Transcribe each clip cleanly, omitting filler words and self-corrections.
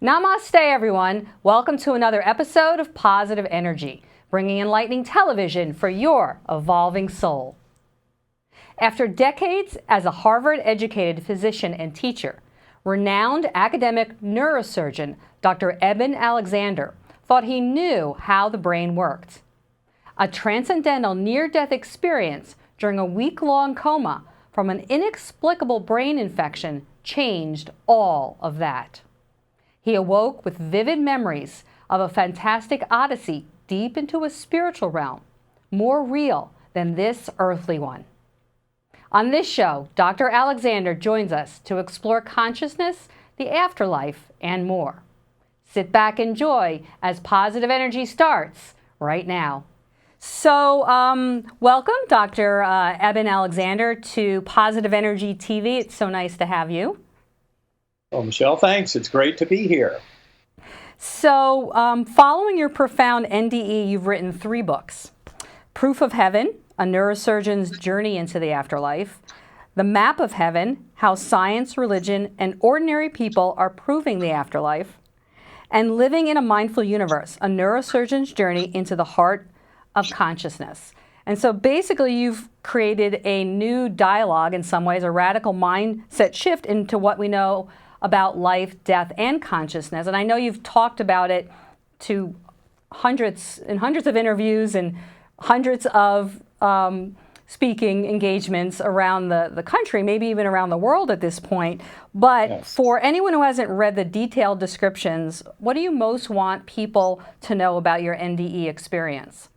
Namaste, everyone. Welcome to another episode of Positive Energy, bringing enlightening television for your evolving soul. After decades as a Harvard-educated physician and teacher, renowned academic neurosurgeon Dr. Eben Alexander thought he knew how the brain worked. A transcendental near-death experience during a week-long coma from an inexplicable brain infection changed all of that. He awoke with vivid memories of a fantastic odyssey deep into a spiritual realm, more real than this earthly one. On this show, Dr. Alexander joins us to explore consciousness, the afterlife, and more. Sit back and enjoy as Positive Energy starts right now. So, welcome, Dr. Eben Alexander, to Positive Energy TV. It's so nice to have you. Well, Michelle, thanks. It's great to be here. So, following your profound NDE, you've written 3 books. Proof of Heaven, A Neurosurgeon's Journey into the Afterlife. The Map of Heaven, How Science, Religion, and Ordinary People Are Proving the Afterlife. And Living in a Mindful Universe, A Neurosurgeon's Journey into the Heart of Consciousness. And so basically you've created a new dialogue, in some ways, a radical mindset shift into what we know about life, death, and consciousness. And I know you've talked about it to hundreds of interviews and hundreds of speaking engagements around the country, maybe even around the world at this point. But yes, for anyone who hasn't read the detailed descriptions, what do you most want people to know about your NDE experience?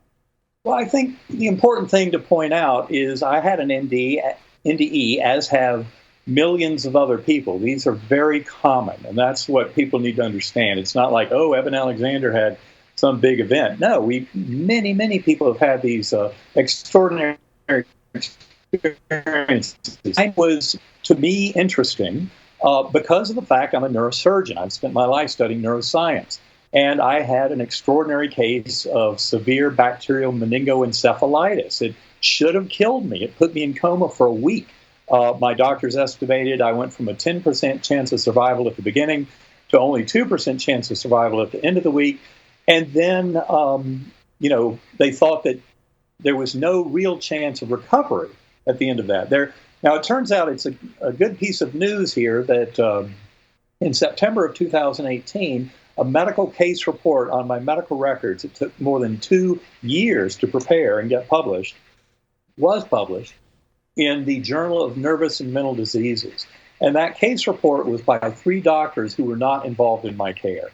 Well, I think the important thing to point out is I had an NDE, as have millions of other people. These are very common, and that's what people need to understand. It's not like, oh, Eben Alexander had some big event. No, many people have had these extraordinary experiences. It was, to me, interesting because of the fact I'm a neurosurgeon. I've spent my life studying neuroscience. And I had an extraordinary case of severe bacterial meningoencephalitis. It should have killed me. It put me in coma for a week. My doctors estimated I went from a 10% chance of survival at the beginning to only 2% chance of survival at the end of the week. And then, they thought that there was no real chance of recovery at the end of that. Now, it turns out it's a good piece of news here that in September of 2018, a medical case report on my medical records, it took more than 2 years to prepare and get published, was published in the Journal of Nervous and Mental Diseases. And that case report was by 3 doctors who were not involved in my care.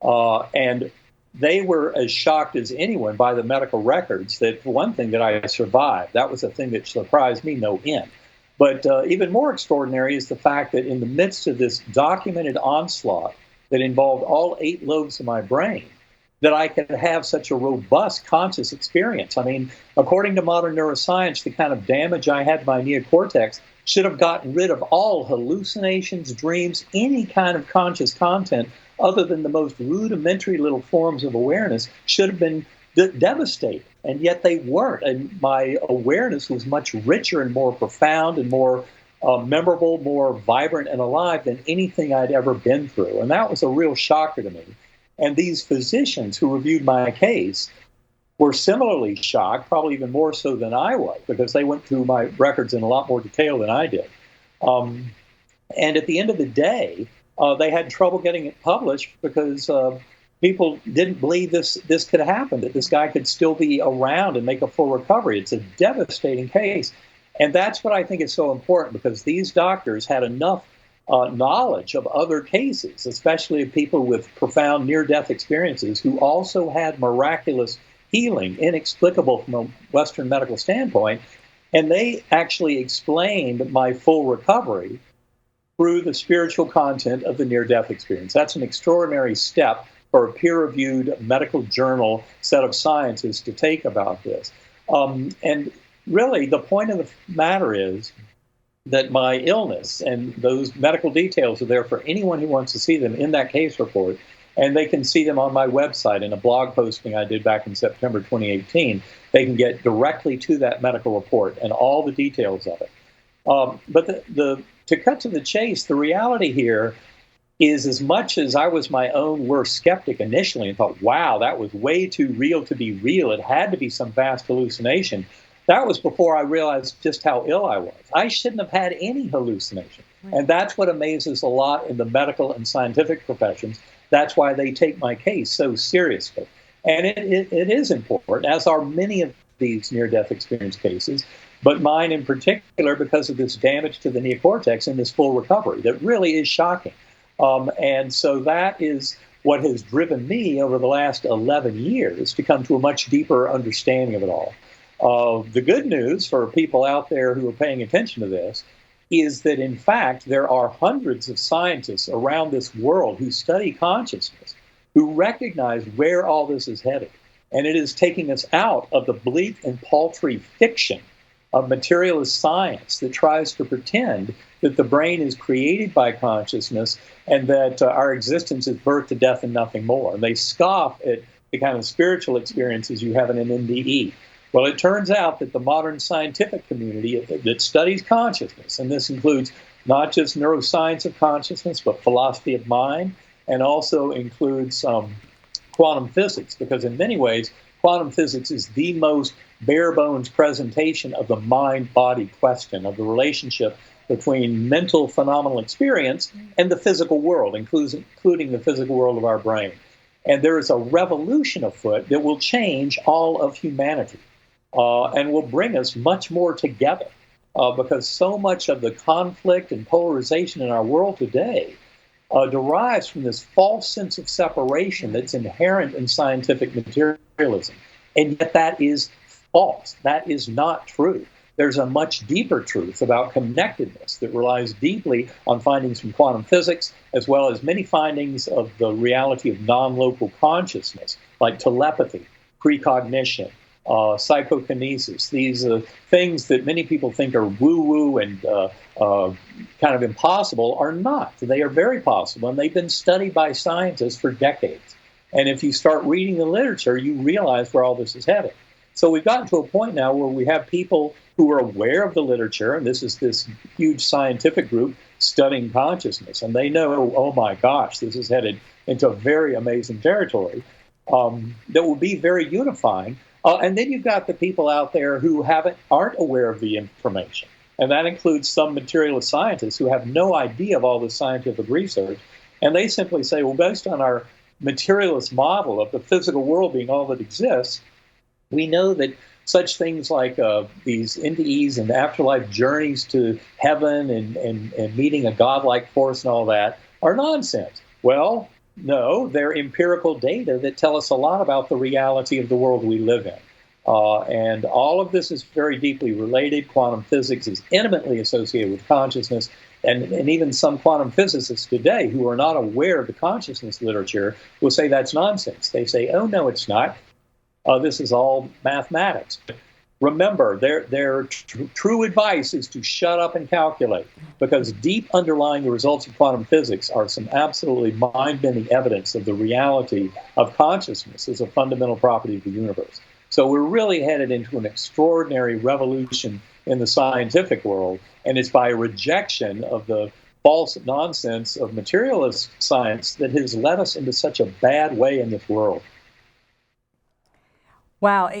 And they were as shocked as anyone by the medical records that, for one thing, that I survived. That was a thing that surprised me no end. But even more extraordinary is the fact that in the midst of this documented onslaught that involved all 8 lobes of my brain, that I could have such a robust conscious experience. I mean, according to modern neuroscience, the kind of damage I had to my neocortex should have gotten rid of all hallucinations, dreams, any kind of conscious content other than the most rudimentary little forms of awareness should have been devastated. And yet they weren't. And my awareness was much richer and more profound and more memorable, more vibrant and alive than anything I'd ever been through. And that was a real shocker to me. And these physicians who reviewed my case were similarly shocked, probably even more so than I was, because they went through my records in a lot more detail than I did. And at the end of the day, they had trouble getting it published because people didn't believe this could happen, that this guy could still be around and make a full recovery. It's a devastating case. And that's what I think is so important, because these doctors had enough knowledge of other cases, especially of people with profound near-death experiences who also had miraculous healing, inexplicable from a Western medical standpoint. And they actually explained my full recovery through the spiritual content of the near-death experience. That's an extraordinary step for a peer-reviewed medical journal set of scientists to take about this. And really, the point of the matter is that my illness and those medical details are there for anyone who wants to see them in that case report, and they can see them on my website in a blog posting I did back in September 2018. They can get directly to that medical report and all the details of it. But to cut to the chase, the reality here is, as much as I was my own worst skeptic initially and thought, wow, that was way too real to be real. It had to be some vast hallucination. That was before I realized just how ill I was. I shouldn't have had any hallucination. Right. And that's what amazes a lot in the medical and scientific professions. That's why they take my case so seriously. And it is important, as are many of these near-death experience cases, but mine in particular because of this damage to the neocortex and this full recovery that really is shocking. And so that is what has driven me over the last 11 years to come to a much deeper understanding of it all. The good news for people out there who are paying attention to this is that, in fact, there are hundreds of scientists around this world who study consciousness, who recognize where all this is headed. And it is taking us out of the bleak and paltry fiction of materialist science that tries to pretend that the brain is created by consciousness and that our existence is birth to death and nothing more. And they scoff at the kind of spiritual experiences you have in an NDE. Well, it turns out that the modern scientific community that studies consciousness, and this includes not just neuroscience of consciousness, but philosophy of mind, and also includes quantum physics, because in many ways, quantum physics is the most bare-bones presentation of the mind-body question, of the relationship between mental phenomenal experience and the physical world, including the physical world of our brain. And there is a revolution afoot that will change all of humanity and will bring us much more together, because so much of the conflict and polarization in our world today derives from this false sense of separation that's inherent in scientific materialism. And yet that is false. That is not true. There's a much deeper truth about connectedness that relies deeply on findings from quantum physics, as well as many findings of the reality of non-local consciousness, like telepathy, precognition, psychokinesis. These things that many people think are woo-woo and kind of impossible are not. They are very possible, and they've been studied by scientists for decades. And if you start reading the literature, you realize where all this is headed. So we've gotten to a point now where we have people who are aware of the literature, and this is this huge scientific group studying consciousness, and they know, oh my gosh, this is headed into very amazing territory that will be very unifying. And then you've got the people out there who aren't aware of the information, and that includes some materialist scientists who have no idea of all this scientific research, and they simply say, well, based on our materialist model of the physical world being all that exists, we know that such things like these NDEs and afterlife journeys to heaven and meeting a godlike force and all that are nonsense. Well, no, they're empirical data that tell us a lot about the reality of the world we live in. And all of this is very deeply related. Quantum physics is intimately associated with consciousness. And even some quantum physicists today who are not aware of the consciousness literature will say that's nonsense. They say, oh, no, it's not. This is all mathematics. Remember, their true advice is to shut up and calculate, because deep underlying the results of quantum physics are some absolutely mind-bending evidence of the reality of consciousness as a fundamental property of the universe. So we're really headed into an extraordinary revolution in the scientific world, and it's by rejection of the false nonsense of materialist science that has led us into such a bad way in this world. Wow,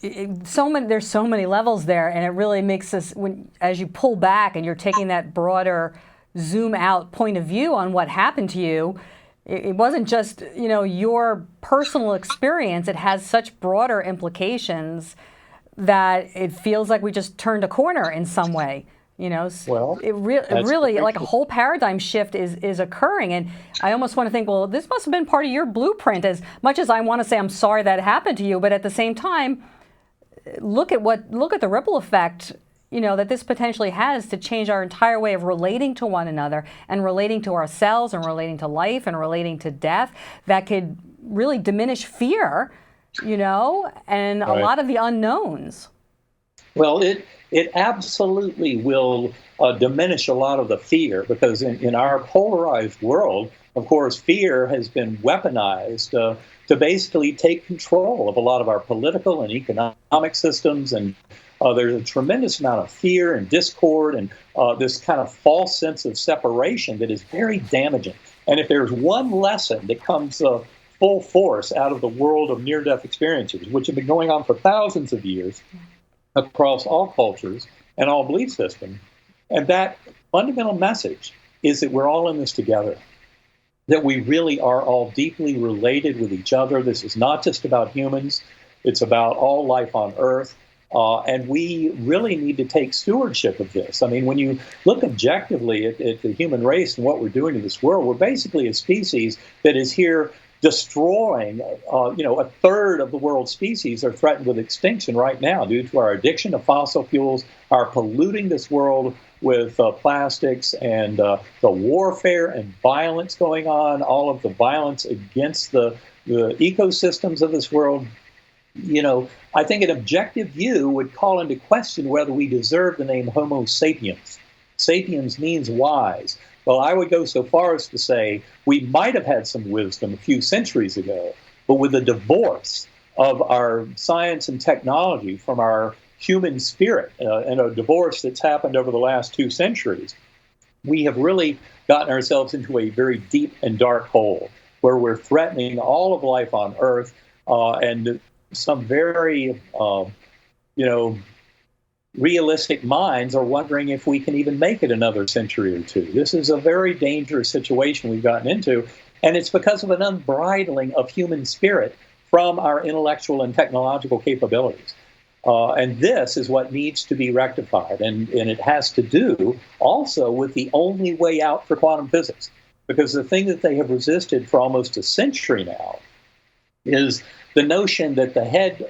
there's so many levels there, and it really makes us, as you pull back and you're taking that broader zoom out point of view on what happened to you, it wasn't just, your personal experience. It has such broader implications that it feels like we just turned a corner in some way. Well, it really like a whole paradigm shift is occurring. And I almost want to think, well, this must have been part of your blueprint, as much as I want to say I'm sorry that happened to you. But at the same time, look at the ripple effect, that this potentially has to change our entire way of relating to one another and relating to ourselves and relating to life and relating to death, that could really diminish fear, and a lot of the unknowns. Well, it absolutely will diminish a lot of the fear, because in our polarized world, of course, fear has been weaponized to basically take control of a lot of our political and economic systems and There's a tremendous amount of fear and discord and this kind of false sense of separation that is very damaging. And if there's one lesson that comes full force out of the world of near-death experiences, which have been going on for thousands of years across all cultures and all belief systems, and that fundamental message is that we're all in this together, that we really are all deeply related with each other. This is not just about humans. It's about all life on Earth. And we really need to take stewardship of this. I mean, when you look objectively at the human race and what we're doing to this world, we're basically a species that is here destroying, a third of the world's species are threatened with extinction right now due to our addiction to fossil fuels, our polluting this world with plastics, and the warfare and violence going on, all of the violence against the ecosystems of this world. I think an objective view would call into question whether we deserve the name Homo sapiens. Sapiens means wise. Well, I would go so far as to say we might have had some wisdom a few centuries ago, but with the divorce of our science and technology from our human spirit, and a divorce that's happened over the last 2 centuries, we have really gotten ourselves into a very deep and dark hole where we're threatening all of life on Earth, and some very, realistic minds are wondering if we can even make it another century or two. This is a very dangerous situation we've gotten into, and it's because of an unbridling of human spirit from our intellectual and technological capabilities. And this is what needs to be rectified, and it has to do also with the only way out for quantum physics, because the thing that they have resisted for almost a century now is the notion that the head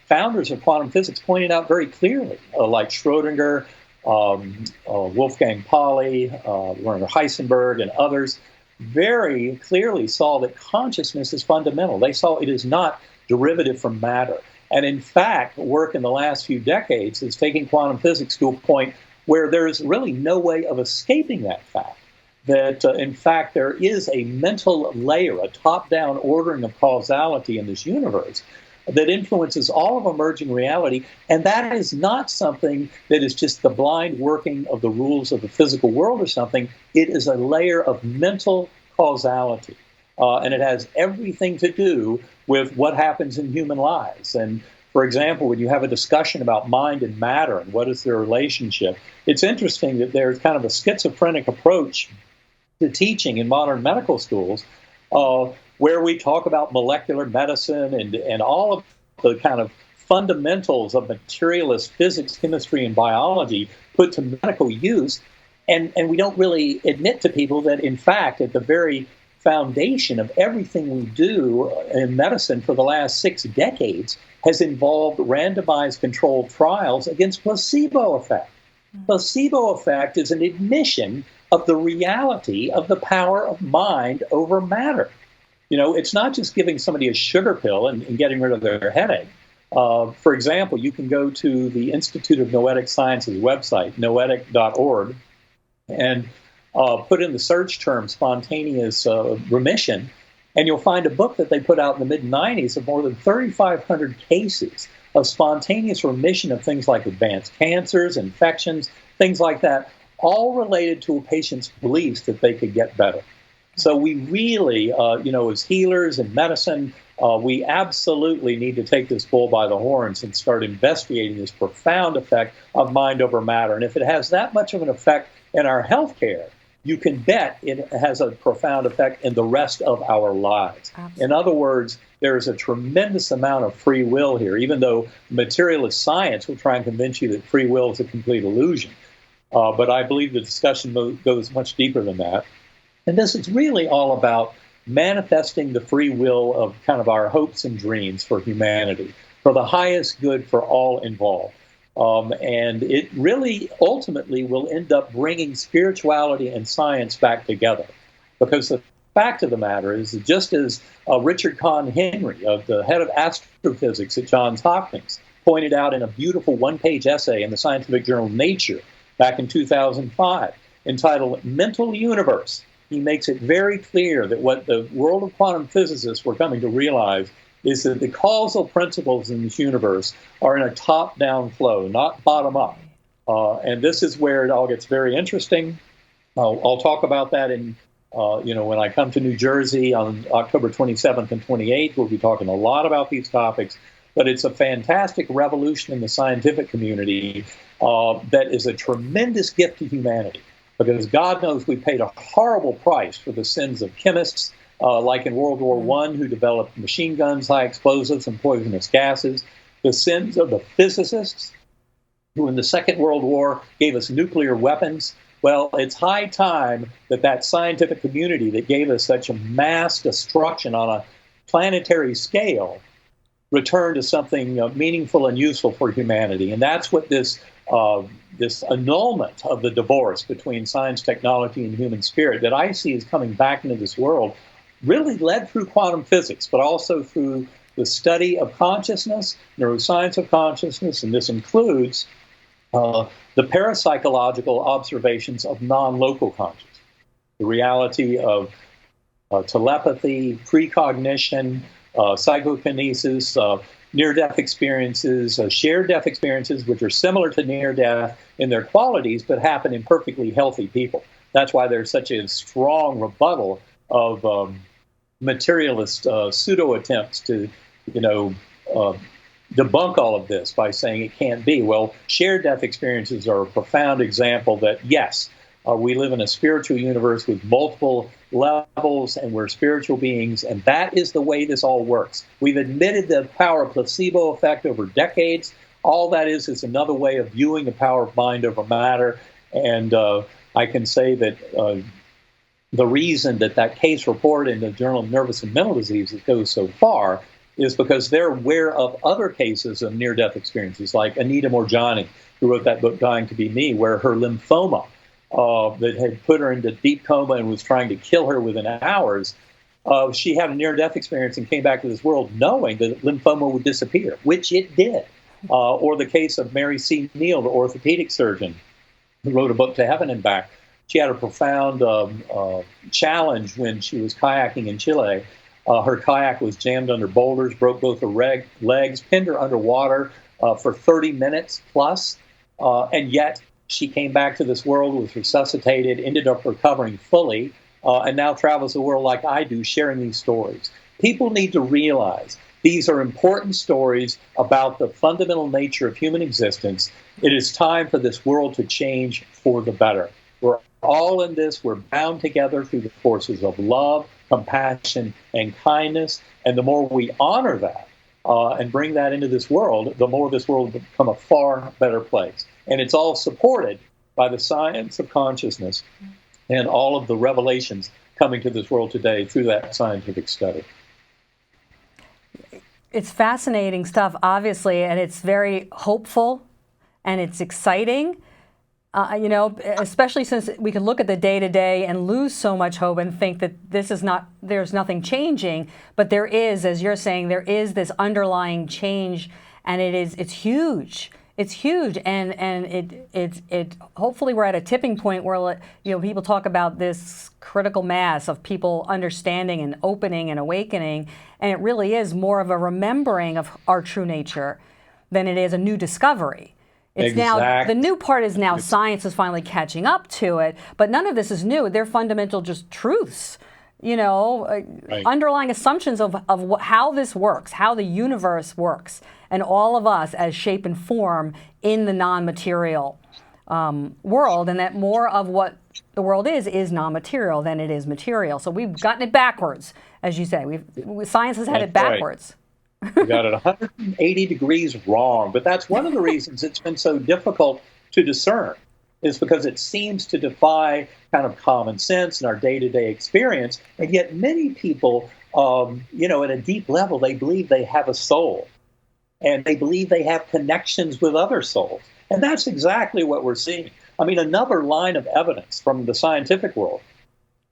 founders of quantum physics pointed out very clearly, like Schrodinger, Wolfgang Pauli, Werner Heisenberg, and others, very clearly saw that consciousness is fundamental. They saw it is not derivative from matter. And in fact, work in the last few decades is taking quantum physics to a point where there's really no way of escaping that fact. That, in fact, there is a mental layer, a top-down ordering of causality in this universe that influences all of emerging reality, and that is not something that is just the blind working of the rules of the physical world or something. It is a layer of mental causality, and it has everything to do with what happens in human lives. And for example, when you have a discussion about mind and matter and what is their relationship, it's interesting that there's kind of a schizophrenic approach to teaching in modern medical schools, where we talk about molecular medicine and all of the kind of fundamentals of materialist physics, chemistry, and biology put to medical use. And we don't really admit to people that, in fact, at the very foundation of everything we do in medicine for the last 6 decades has involved randomized controlled trials against placebo effect. Placebo effect is an admission of the reality of the power of mind over matter. It's not just giving somebody a sugar pill and getting rid of their headache. For example, you can go to the Institute of Noetic Sciences website, noetic.org, and put in the search term spontaneous remission, and you'll find a book that they put out in the mid-'90s of more than 3,500 cases of spontaneous remission of things like advanced cancers, infections, things like that, all related to a patient's beliefs that they could get better. So we really, as healers in medicine, we absolutely need to take this bull by the horns and start investigating this profound effect of mind over matter. And if it has that much of an effect in our healthcare, you can bet it has a profound effect in the rest of our lives. Absolutely. In other words, there is a tremendous amount of free will here, even though materialist science will try and convince you that free will is a complete illusion. But I believe the discussion goes much deeper than that. And this is really all about manifesting the free will of kind of our hopes and dreams for humanity, for the highest good for all involved. And it really ultimately will end up bringing spirituality and science back together. Because the fact of the matter is that just as Richard Kahn Henry, the head of astrophysics at Johns Hopkins, pointed out in a beautiful one-page essay in the scientific journal Nature back in 2005, entitled Mental Universe, he makes it very clear that what the world of quantum physicists were coming to realize is that the causal principles in this universe are in a top-down flow, not bottom-up. And this is where it all gets very interesting. I'll talk about that in, when I come to New Jersey on October 27th and 28th. We'll be talking a lot about these topics. But it's a fantastic revolution in the scientific community that is a tremendous gift to humanity. Because God knows we paid a horrible price for the sins of chemists, like in World War I, who developed machine guns, high explosives, and poisonous gases. The sins of the physicists, who in the Second World War gave us nuclear weapons. Well, it's high time that that scientific community that gave us such a mass destruction on a planetary scale return to something meaningful and useful for humanity. And that's what this annulment of the divorce between science, technology, and human spirit that I see is coming back into this world, really led through quantum physics, but also through the study of consciousness, neuroscience of consciousness, and this includes the parapsychological observations of non-local consciousness, the reality of telepathy, precognition, psychokinesis, near-death experiences, shared death experiences, which are similar to near-death in their qualities, but happen in perfectly healthy people. That's why there's such a strong rebuttal of materialist pseudo-attempts to, debunk all of this by saying it can't be. Well, shared death experiences are a profound example that, yes, we live in a spiritual universe with multiple levels, and we're spiritual beings, and that is the way this all works. We've admitted the power of placebo effect over decades. All that is another way of viewing the power of mind over matter, and I can say that the reason that case report in the Journal of Nervous and Mental Diseases goes so far is because they're aware of other cases of near-death experiences, like Anita Morjani, who wrote that book, Dying to Be Me, where her lymphoma that had put her into deep coma and was trying to kill her within hours, she had a near-death experience and came back to this world knowing that lymphoma would disappear, which it did. Or the case of Mary C. Neal, the orthopedic surgeon, who wrote a book, To Heaven and Back. She had a profound challenge when she was kayaking in Chile. Her kayak was jammed under boulders, broke both her legs, pinned her underwater for 30 minutes plus, and yet she came back to this world, was resuscitated, ended up recovering fully, and now travels the world like I do, sharing these stories. People need to realize these are important stories about the fundamental nature of human existence. It is time for this world to change for the better. We're all in this. We're bound together through the forces of love, compassion, and kindness. And the more we honor that and bring that into this world, the more this world will become a far better place. And it's all supported by the science of consciousness and all of the revelations coming to this world today through that scientific study. It's fascinating stuff, obviously, and it's very hopeful and it's exciting. Especially since we can look at the day-to-day and lose so much hope and think that there's nothing changing, but there is, as you're saying, there is this underlying change, and it's huge. It's huge, and it hopefully we're at a tipping point where people talk about this critical mass of people understanding and opening and awakening, and it really is more of a remembering of our true nature than it is a new discovery. It's now, the new part is now science is finally catching up to it, but none of this is new. They're fundamental just truths, right. Underlying assumptions of how this works, how the universe works, and all of us as shape and form in the non-material world, and that more of what the world is non-material than it is material. So we've gotten it backwards, as you say. Science has had it backwards. Right. We got it 180 degrees wrong. But that's one of the reasons it's been so difficult to discern, is because it seems to defy kind of common sense and our day-to-day experience. And yet many people, at a deep level, they believe they have a soul. And they believe they have connections with other souls. And that's exactly what we're seeing. I mean, another line of evidence from the scientific world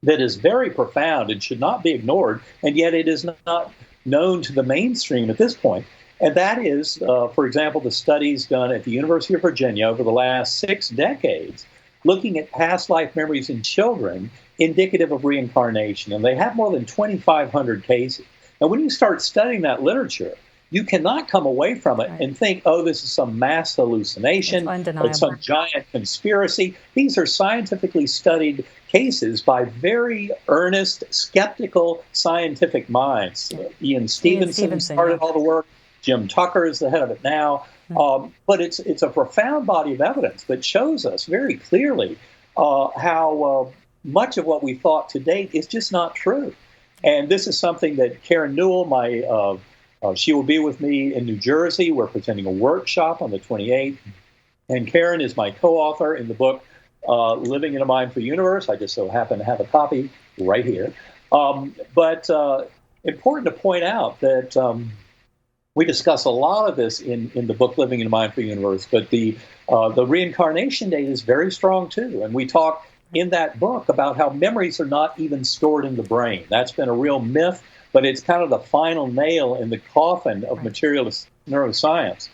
that is very profound and should not be ignored, and yet it is not known to the mainstream at this point. And that is, for example, the studies done at the University of Virginia over the last 6 decades, looking at past life memories in children indicative of reincarnation. And they have more than 2,500 cases. And when you start studying that literature, you cannot come away from it and think, oh, this is some mass hallucination, it's some giant conspiracy. These are scientifically studied cases by very earnest, skeptical scientific minds. Ian Stevenson started all the work. Jim Tucker is the head of it now. But it's a profound body of evidence that shows us very clearly how much of what we thought to date is just not true. And this is something that Karen Newell, she will be with me in New Jersey. We're presenting a workshop on the 28th. And Karen is my co-author in the book, Living in a Mindful Universe. I just so happen to have a copy right here. But important to point out that we discuss a lot of this in the book, Living in a Mindful Universe. But the reincarnation data is very strong, too. And we talk in that book about how memories are not even stored in the brain. That's been a real myth, but it's kind of the final nail in the coffin of materialist neuroscience.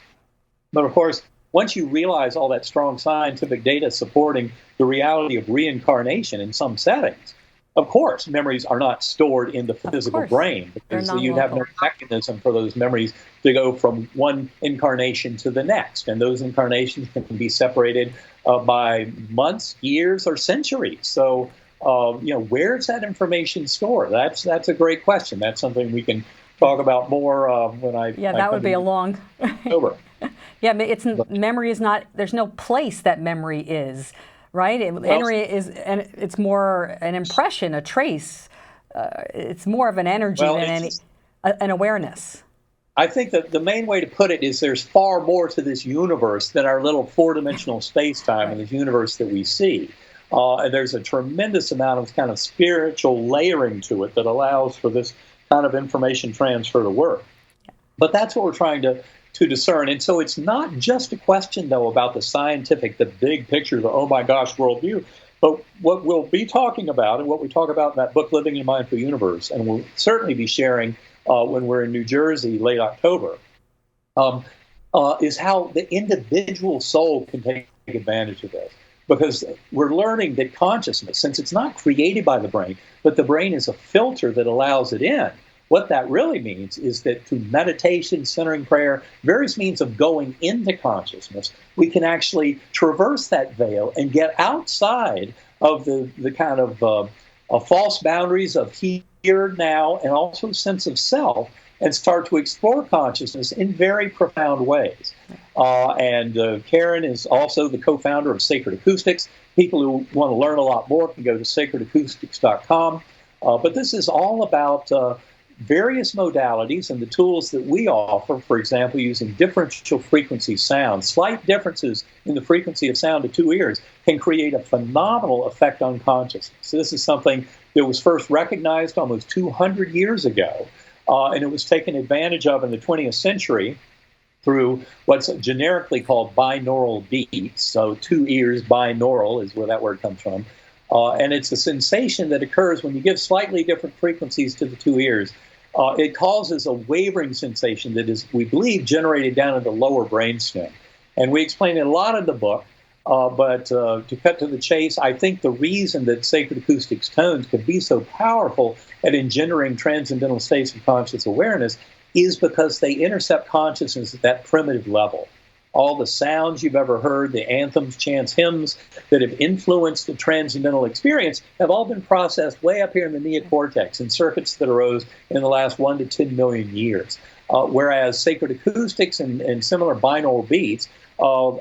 But of course, once you realize all that strong scientific data supporting the reality of reincarnation in some settings, of course, memories are not stored in the physical brain, because you'd have no mechanism for those memories to go from one incarnation to the next. And those incarnations can be separated by months, years, or centuries. So, where's that information stored? That's a great question. That's something we can talk about more when I. Yeah, that would be a long. Over. Yeah, memory is not. There's no place that memory is. Right? Memory is, and it's more an impression, a trace. It's more of an energy than an awareness. I think that the main way to put it is there's far more to this universe than our little four-dimensional space-time in this universe that we see. And there's a tremendous amount of kind of spiritual layering to it that allows for this kind of information transfer to work. But that's what we're trying to discern. And so it's not just a question, though, about the scientific, the big picture, the oh my gosh worldview, but what we'll be talking about and what we talk about in that book, Living in a Mindful Universe, and we'll certainly be sharing when we're in New Jersey late October, is how the individual soul can take advantage of this. Because we're learning that consciousness, since it's not created by the brain, but the brain is a filter that allows it in, what that really means is that through meditation, centering prayer, various means of going into consciousness, we can actually traverse that veil and get outside of the kind of false boundaries of here, now, and also sense of self, and start to explore consciousness in very profound ways. And Karen is also the co-founder of Sacred Acoustics. People who want to learn a lot more can go to sacredacoustics.com. But this is all about various modalities and the tools that we offer, for example, using differential frequency sound. Slight differences in the frequency of sound to two ears can create a phenomenal effect on consciousness. So this is something that was first recognized almost 200 years ago, and it was taken advantage of in the 20th century through what's generically called binaural beats. So two ears, binaural is where that word comes from. And it's a sensation that occurs when you give slightly different frequencies to the two ears. It causes a wavering sensation that is, we believe, generated down in the lower brainstem. And we explain it a lot in the book, but to cut to the chase, I think the reason that Sacred Acoustics tones can be so powerful at engendering transcendental states of conscious awareness is because they intercept consciousness at that primitive level. All the sounds you've ever heard, the anthems, chants, hymns that have influenced the transcendental experience have all been processed way up here in the neocortex in circuits that arose in the last 1 to 10 million years. Whereas Sacred Acoustics and similar binaural beats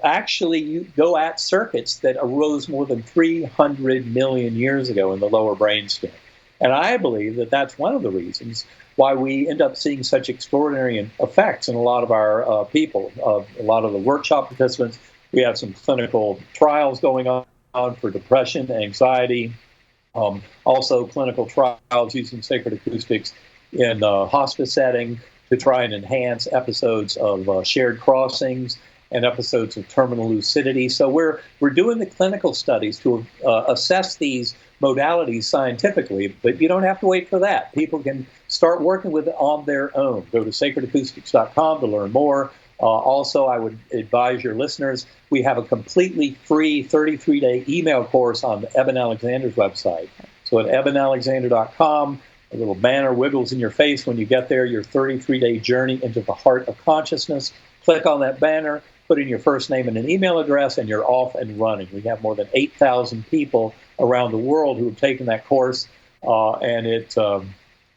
actually you go at circuits that arose more than 300 million years ago in the lower brainstem. And I believe that that's one of the reasons why we end up seeing such extraordinary effects in a lot of our people, a lot of the workshop participants. We have some clinical trials going on for depression, anxiety, also clinical trials using Sacred Acoustics in hospice setting to try and enhance episodes of shared crossings and episodes of terminal lucidity. So we're doing the clinical studies to assess these modalities scientifically, but you don't have to wait for that. People can start working with it on their own. Go to sacredacoustics.com to learn more. Also, I would advise your listeners, we have a completely free 33-day email course on Eben Alexander's website. So at ebenalexander.com, A little banner wiggles in your face when you get there, your 33-day journey into the heart of consciousness. Click on that banner, put in your first name and an email address, and you're off and running. We have more than 8,000 people around the world who have taken that course,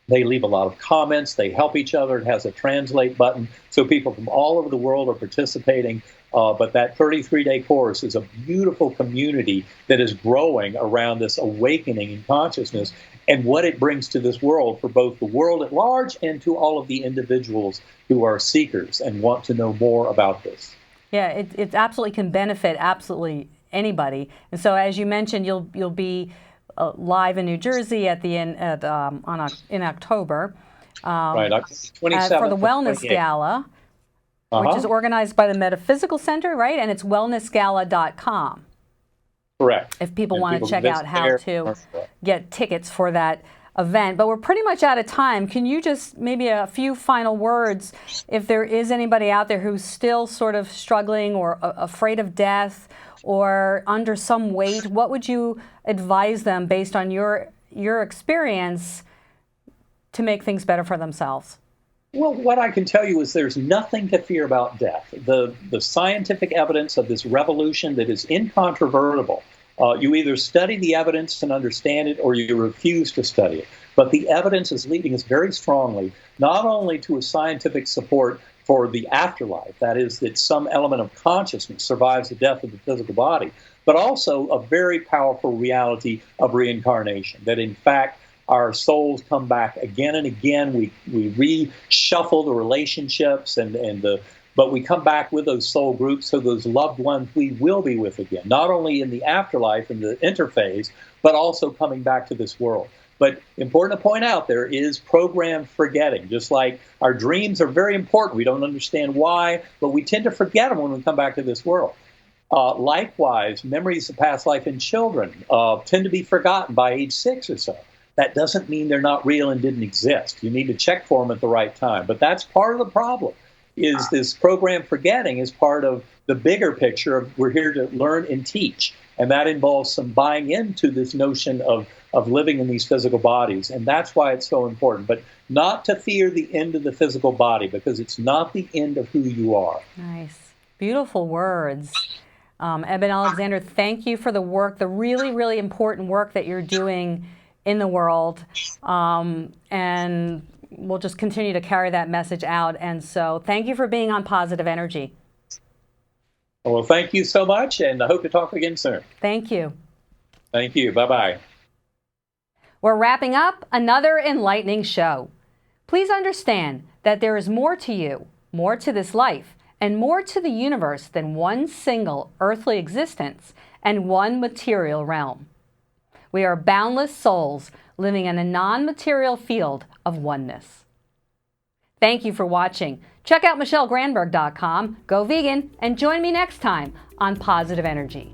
they leave a lot of comments. They help each other. It has a translate button, so people from all over the world are participating. But that 33-day course is a beautiful community that is growing around this awakening in consciousness and what it brings to this world for both the world at large and to all of the individuals who are seekers and want to know more about this. Yeah, it absolutely can benefit absolutely anybody. And so, as you mentioned, you'll be live in New Jersey at the end in October, right, 27th for the Wellness 28th. Gala, which is organized by the Metaphysical Center, right? And it's wellnessgala.com. Correct. If people want to check out how to get tickets for that event. But we're pretty much out of time. Can you just maybe a few final words, if there is anybody out there who's still sort of struggling or afraid of death or under some weight, what would you advise them based on your experience to make things better for themselves? Well, what I can tell you is there's nothing to fear about death. The scientific evidence of this revolution that is incontrovertible. You either study the evidence and understand it, or you refuse to study it. But the evidence is leading us very strongly, not only to a scientific support for the afterlife, that is, that some element of consciousness survives the death of the physical body, but also a very powerful reality of reincarnation, that in fact, our souls come back again and again. We reshuffle the relationships, but we come back with those soul groups, so those loved ones we will be with again, not only in the afterlife, in the interphase, but also coming back to this world. But important to point out, there is programmed forgetting. Just like our dreams are very important. We don't understand why, but we tend to forget them when we come back to this world. Likewise, memories of past life in children tend to be forgotten by age 6 or so. That doesn't mean they're not real and didn't exist. You need to check for them at the right time. But that's part of the problem, is this program forgetting is part of the bigger picture of we're here to learn and teach. And that involves some buying into this notion of living in these physical bodies. And that's why it's so important. But not to fear the end of the physical body, because it's not the end of who you are. Nice. Beautiful words. Eben Alexander, thank you for the work, the really, really important work that you're doing in the world, and we'll just continue to carry that message out. And so thank you for being on Positive Energy. Well, thank you so much, and I hope to talk again soon. Thank you. Thank you. Bye-bye. We're wrapping up another enlightening show. Please understand that there is more to you, more to this life, and more to the universe than one single earthly existence and one material realm. We are boundless souls living in a non-material field of oneness. Thank you for watching. Check out MicheleGranberg.com, go vegan, and join me next time on Positive Energy.